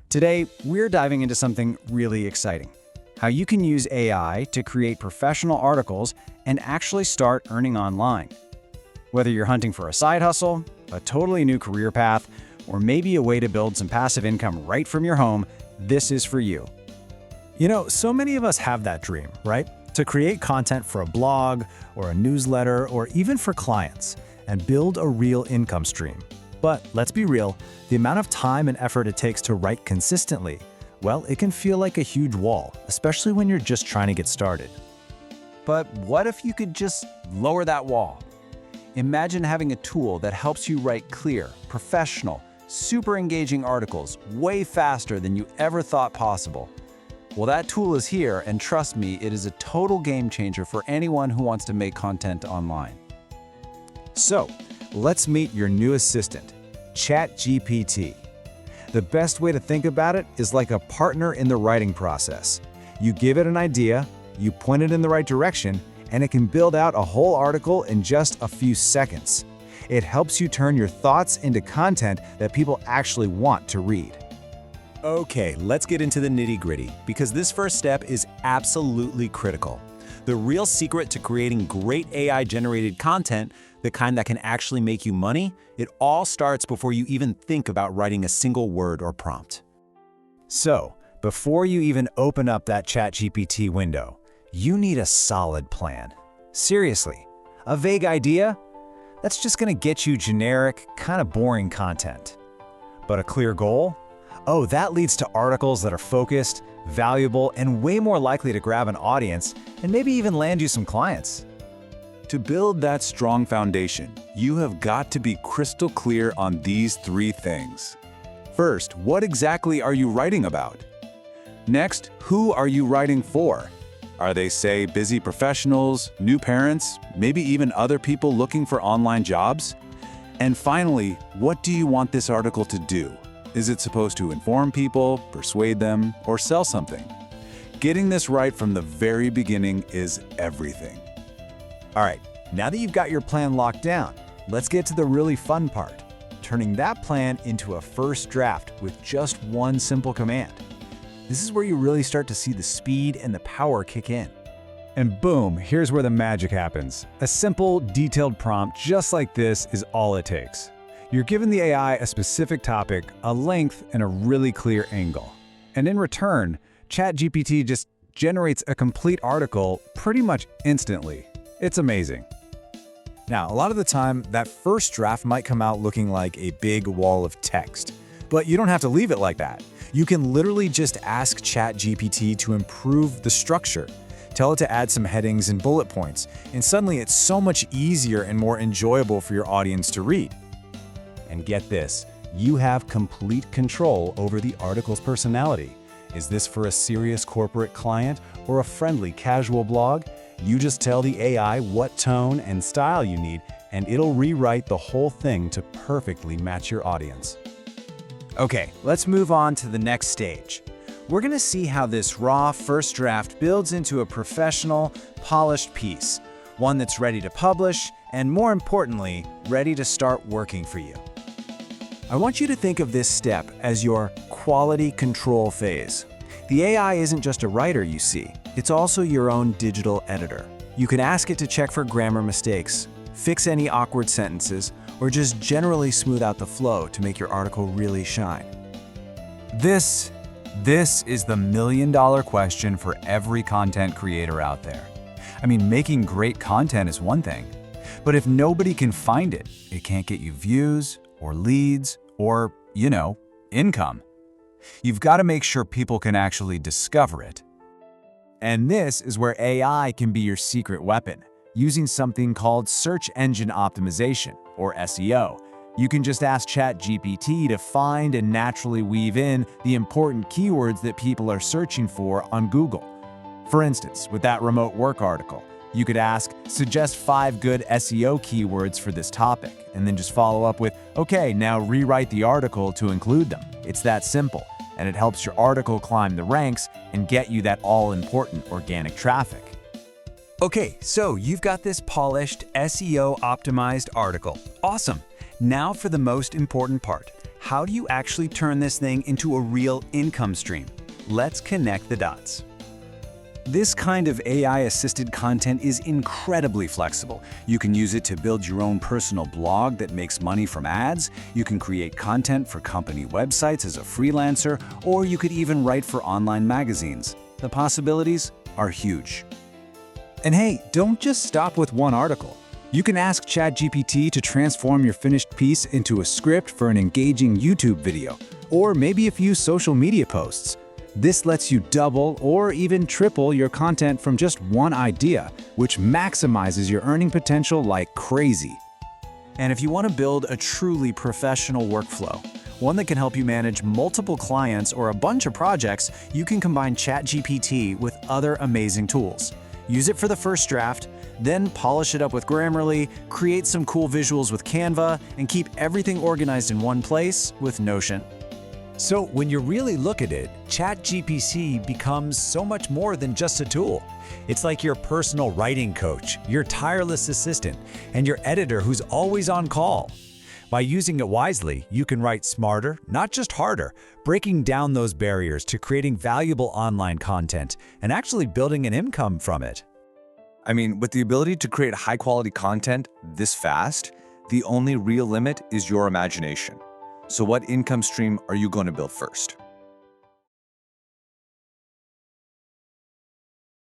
Today, we're diving into something really exciting: how you can use AI to create professional articles and actually start earning online. Whether you're hunting for a side hustle, a totally new career path, or maybe a way to build some passive income right from your home, this is for you. So many of us have that dream, right? To create content for a blog or a newsletter or even for clients and build a real income stream. But let's be real, the amount of time and effort it takes to write consistently, well, it can feel like a huge wall, especially when you're just trying to get started. But what if you could just lower that wall? Imagine having a tool that helps you write clear, professional, super engaging articles way faster than you ever thought possible. Well, that tool is here, and trust me, it is a total game changer for anyone who wants to make content online. So, let's meet your new assistant, ChatGPT. The best way to think about it is like a partner in the writing process. You give it an idea, you point it in the right direction, and it can build out a whole article in just a few seconds. It helps you turn your thoughts into content that people actually want to read. Okay, let's get into the nitty-gritty, because this first step is absolutely critical. The real secret to creating great AI-generated content, the kind that can actually make you money, it all starts before you even think about writing a single word or prompt. So, before you even open up that ChatGPT window, you need a solid plan. Seriously, a vague idea? That's just gonna get you generic, kind of boring content. But a clear goal? Oh, that leads to articles that are focused, valuable, and way more likely to grab an audience and maybe even land you some clients. To build that strong foundation, you have got to be crystal clear on these three things. First, what exactly are you writing about? Next, who are you writing for? Are they, say, busy professionals, new parents, maybe even other people looking for online jobs? And finally, what do you want this article to do? Is it supposed to inform people, persuade them, or sell something? Getting this right from the very beginning is everything. All right, now that you've got your plan locked down, let's get to the really fun part: turning that plan into a first draft with just one simple command. This is where you really start to see the speed and the power kick in. And boom, here's where the magic happens. A simple, detailed prompt just like this is all it takes. You're giving the AI a specific topic, a length, and a really clear angle. And in return, ChatGPT just generates a complete article pretty much instantly. It's amazing. Now, a lot of the time, that first draft might come out looking like a big wall of text. But you don't have to leave it like that. You can literally just ask ChatGPT to improve the structure. Tell it to add some headings and bullet points, and suddenly it's so much easier and more enjoyable for your audience to read. And get this, you have complete control over the article's personality. Is this for a serious corporate client or a friendly casual blog? You just tell the AI what tone and style you need, and it'll rewrite the whole thing to perfectly match your audience. Okay, let's move on to the next stage. We're gonna see how this raw first draft builds into a professional, polished piece, one that's ready to publish, and more importantly, ready to start working for you. I want you to think of this step as your quality control phase. The AI isn't just a writer, you see. It's also your own digital editor. You can ask it to check for grammar mistakes, fix any awkward sentences, or just generally smooth out the flow to make your article really shine. This is the million-dollar question for every content creator out there. I mean, making great content is one thing, but if nobody can find it, it can't get you views, or leads, or, income. You've got to make sure people can actually discover it. And this is where AI can be your secret weapon, using something called search engine optimization, or SEO. You can just ask ChatGPT to find and naturally weave in the important keywords that people are searching for on Google. For instance, with that remote work article, you could ask, suggest 5 good SEO keywords for this topic, and then just follow up with, okay, now rewrite the article to include them. It's that simple, and it helps your article climb the ranks and get you that all-important organic traffic. Okay, so you've got this polished, SEO-optimized article. Awesome! Now for the most important part. how do you actually turn this thing into a real income stream? Let's connect the dots. This kind of AI-assisted content is incredibly flexible. You can use it to build your own personal blog that makes money from ads, you can create content for company websites as a freelancer, or you could even write for online magazines. The possibilities are huge. And hey, don't just stop with one article. You can ask ChatGPT to transform your finished piece into a script for an engaging YouTube video, or maybe a few social media posts. This lets you double or even triple your content from just one idea, which maximizes your earning potential like crazy. And if you want to build a truly professional workflow, one that can help you manage multiple clients or a bunch of projects, you can combine ChatGPT with other amazing tools. Use it for the first draft, then polish it up with Grammarly, create some cool visuals with Canva, and keep everything organized in one place with Notion. So when you really look at it, ChatGPT becomes so much more than just a tool. It's like your personal writing coach, your tireless assistant, and your editor who's always on call. By using it wisely, you can write smarter, not just harder, breaking down those barriers to creating valuable online content and actually building an income from it. I mean, with the ability to create high-quality content this fast, the only real limit is your imagination. So what income stream are you going to build first?